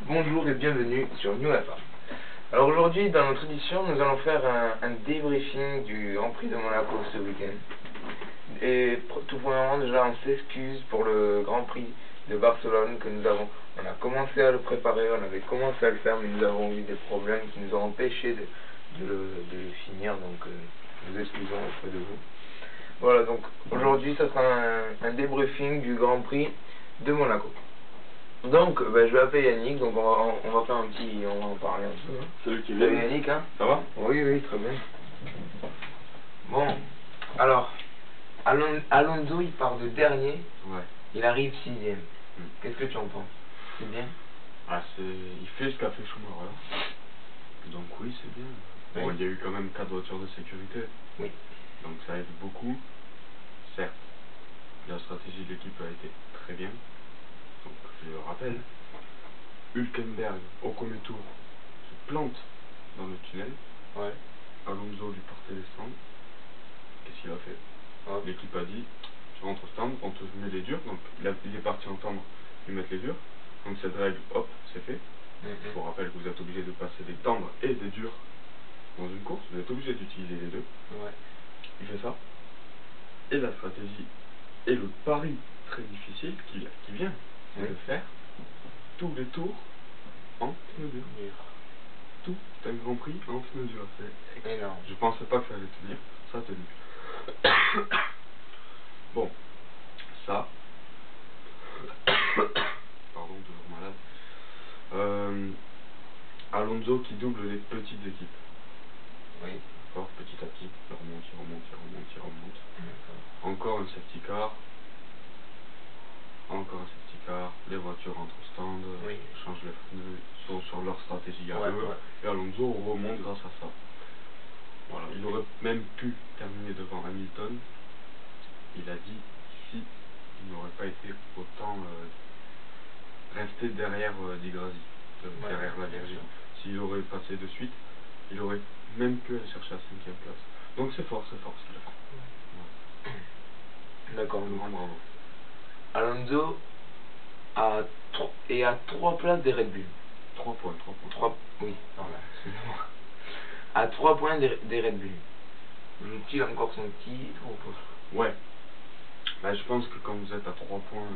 Bonjour et bienvenue sur New F1. Alors aujourd'hui, dans notre édition, nous allons faire un débriefing du Grand Prix de Monaco ce week-end. Et tout premièrement, déjà, on s'excuse pour le Grand Prix de Barcelone que nous avons. On a commencé à le préparer, on avait commencé à le faire, mais nous avons eu des problèmes qui nous ont empêchés de le finir, donc nous excusons auprès de vous. Voilà, donc aujourd'hui, ça sera un débriefing du Grand Prix de Monaco. Donc, je vais appeler Yannick, donc on va faire on va en parler un peu. Hein. Salut Kevin. Salut Yannick, hein. Ça va? Oui, très bien. Bon, alors, Alonso il part de dernier, Ouais. il arrive 6ème. Qu'est-ce que tu en penses? C'est bien? Il fait ce qu'a fait Schumacher. Donc oui, c'est bien. Bon, oui. il y a eu quand même 4 voitures de sécurité. Oui. Donc ça aide beaucoup. Certes, la stratégie de l'équipe a été très bien. Donc je le rappelle, Hülkenberg au premier tour se plante dans le tunnel. Ouais. Alonso lui portait les stands. Qu'est-ce qu'il a fait? Ouais. L'équipe a dit, tu rentres au stand, on te met les durs. Donc il est parti entendre lui mettre les durs. Donc cette règle, hop, c'est fait. Je vous rappelle que vous êtes obligé de passer des tendres et des durs dans une course. Vous êtes obligé d'utiliser les deux. Ouais. Il fait ça. Et la stratégie et le pari très difficile qui vient, c'est de faire tous les tours en pneus durs. Tout un Grand Prix en pneus durs. C'est énorme. Je pensais pas que ça allait tenir. Ça a tenu. Bon, ça. Pardon, toujours malade. Alonso qui double les petites équipes. Oui. D'accord, petit à petit, il remonte. Encore un safety car. Encore un safety car. Les voitures rentrent au stand, changent les pneus, sont sur leur stratégie à eux. Et Alonso remonte grâce à ça. Voilà, il aurait même pu terminer devant Hamilton. Il a dit si il n'aurait pas été autant resté derrière Di Grassi, derrière la Virginie. S'il aurait passé de suite, il aurait même pu aller chercher la 5ème place. Donc c'est fort ce qu'il a fait. Ouais. D'accord. Bravo. Alonso est à 3 places des Red Bull. 3 points. Oui, voilà, excusez-moi. À 3 points des Red Bull. Joue-t-il encore son titre ou pas? Ouais. Je pense que quand vous êtes à 3 points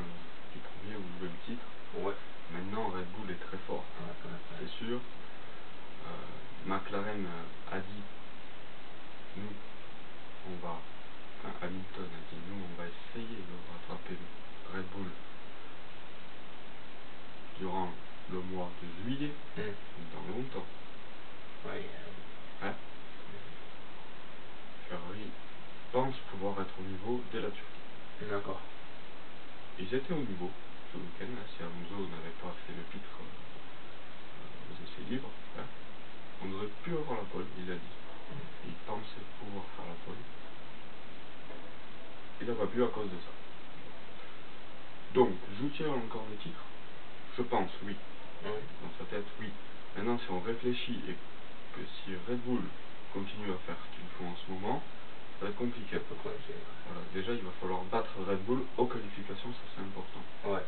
du premier, vous jouez le titre. Ouais. Maintenant, Red Bull est très fort. C'est sûr. McLaren a dit, Hamilton a dit, nous, on va essayer de rattraper Red Bull durant le mois de juillet, dans longtemps. Ferrari pense pouvoir être au niveau dès la Turquie. D'accord. Ils étaient au niveau ce week-end, si Alonso n'avait pas fait le pitre aux essais libres, on aurait pu avoir la pole, il a dit. Il pensait pouvoir faire la pole. Il n'a pas pu à cause de ça. Donc, joue-t-il encore le titre? Je pense, oui. Dans sa tête, oui. Maintenant, si on réfléchit et que si Red Bull continue à faire ce qu'ils font en ce moment, ça va être compliqué. Voilà. Déjà, il va falloir battre Red Bull aux qualifications, ça c'est important. Ouais.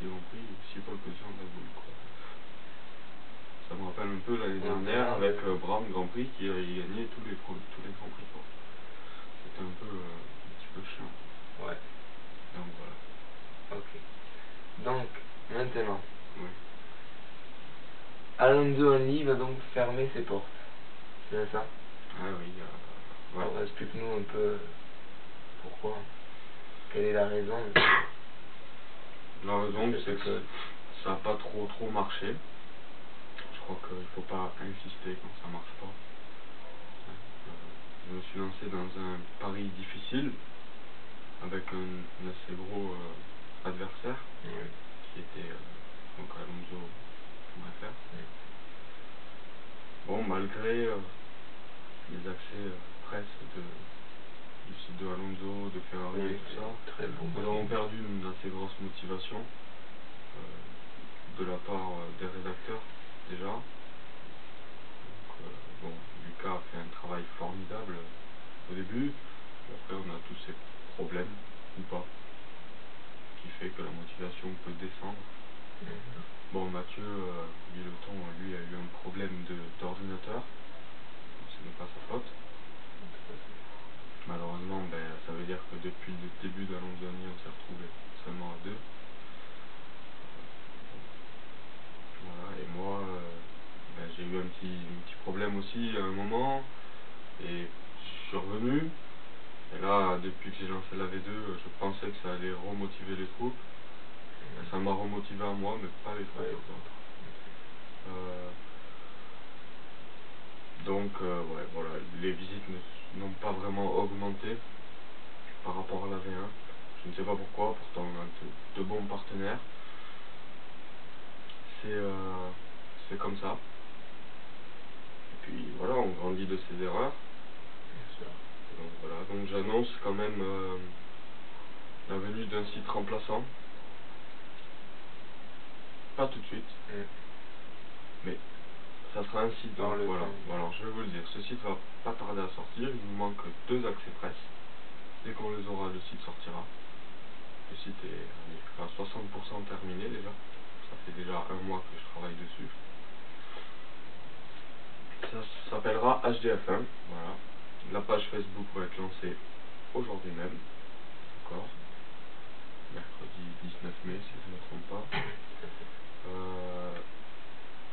6 Grand Prix, 6 pole position Red Bull, quoi. Ça me rappelle un peu l'année dernière avec Brown Grand Prix qui a gagné tous les Grands Prix, quoi. C'était un petit peu chiant. Ouais. Donc voilà. Ok. Donc, maintenant. Alonso Only va donc fermer ses portes. C'est ça? Ah oui. Alors explique-nous un peu pourquoi. Quelle est la raison? La raison, c'est que ça n'a pas trop marché. Je crois qu'il ne faut pas insister quand ça ne marche pas. Je me suis lancé dans un pari difficile avec un assez gros adversaire qui était donc Alonso Schumacher. Bon, malgré les accès presse du site de Alonso, de Ferrari et tout ça, nous avons perdu une assez grosse motivation de la part des rédacteurs déjà. Donc, Lucas a fait un travail formidable au début, puis après on a tous ces problèmes, ou pas, qui fait que la motivation peut descendre. Bon, Mathieu, Villeton, lui a eu un problème d'ordinateur. Ce n'est pas sa faute. Malheureusement, ça veut dire que depuis le début d'Alonzoni, on s'est retrouvé seulement à 2. Voilà, et moi, j'ai eu un petit problème aussi à un moment, et je suis revenu. Et là, depuis que j'ai lancé la V2, je pensais que ça allait remotiver les troupes. Ça m'a remotivé à moi, mais pas les troupes les autres. Donc, ouais, voilà, les visites n'ont pas vraiment augmenté par rapport à la V1. Je ne sais pas pourquoi, pourtant on a de bons partenaires. C'est comme ça. Et puis voilà, on grandit de ses erreurs. Bien sûr. Donc voilà, donc j'annonce quand même la venue d'un site remplaçant. Pas tout de suite, mais ça sera un site, donc voilà. Alors je vais vous le dire, ce site va pas tarder à sortir, il nous manque 2 accès presse. Dès qu'on les aura, le site sortira. Le site est à 60% terminé déjà. Ça fait déjà 1 mois que je travaille dessus. Ça s'appellera HDF1, voilà. La page Facebook va être lancée aujourd'hui même. D'accord. Mercredi 19 mai, si je ne me trompe pas.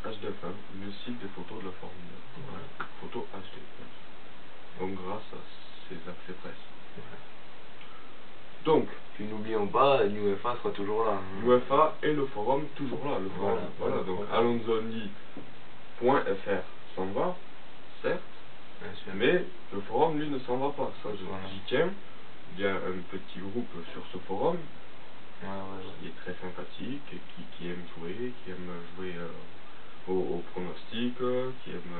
HDF1, le site des photos de la Formule 1. Voilà. Photos HD, bien sûr. Donc grâce à ces accès presse. Voilà. Donc, puis n'oublions pas, l'UEFA sera toujours là. l'UEFA et le forum toujours là. Le forum, voilà, donc alonzoni.fr s'en va, certes, mais le forum lui ne s'en va pas. Ça, j'y tiens. Il y a un petit groupe sur ce forum qui est très sympathique, qui aime jouer, au pronostic, qui aime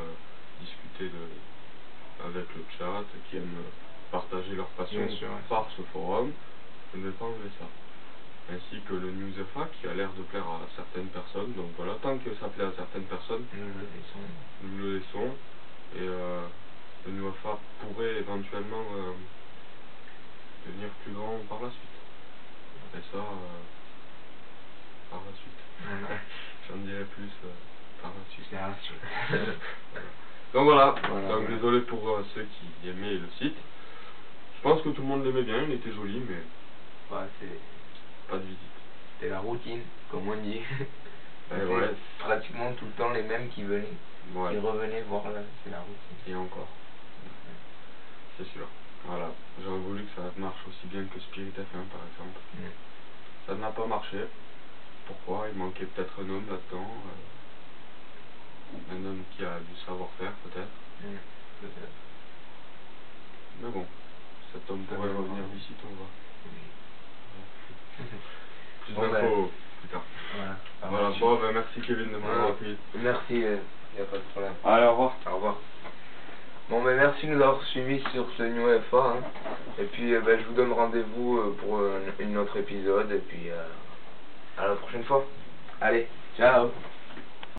discuter avec le chat, qui aime partager leur passion par ce forum. Je ne vais pas enlever ça. Ainsi que le NewsFA qui a l'air de plaire à certaines personnes. Donc voilà, tant que ça plaît à certaines personnes, nous le laissons. Et le NewsFA pourrait éventuellement devenir plus grand par la suite. Et ça, par la suite. J'en dirai plus par la suite. Voilà. Donc voilà, donc désolé pour ceux qui aimaient le site. Je pense que tout le monde l'aimait bien, il était joli, mais pas de visite. C'était la routine, comme on dit. Pratiquement tout le temps les mêmes qui venaient, qui revenaient voir là, c'est la routine. Et encore. C'est sûr. Voilà, j'aurais voulu que ça marche aussi bien que Spirit F1 par exemple. Ça n'a pas marché. Pourquoi? Il manquait peut-être un homme là-dedans. Un homme qui a du savoir-faire peut-être. Peut-être. Mais bon, cet homme pourrait revenir d'ici, on va. Plus d'infos plus tard. Voilà, bon, merci Kevin de m'avoir accueilli. Merci, il n'y a pas de problème. Allez, au revoir. Au revoir. Bon, merci de nous avoir suivis sur ce NewFA. Et puis, je vous donne rendez-vous pour un autre épisode. Et puis, à la prochaine fois. Allez, ciao.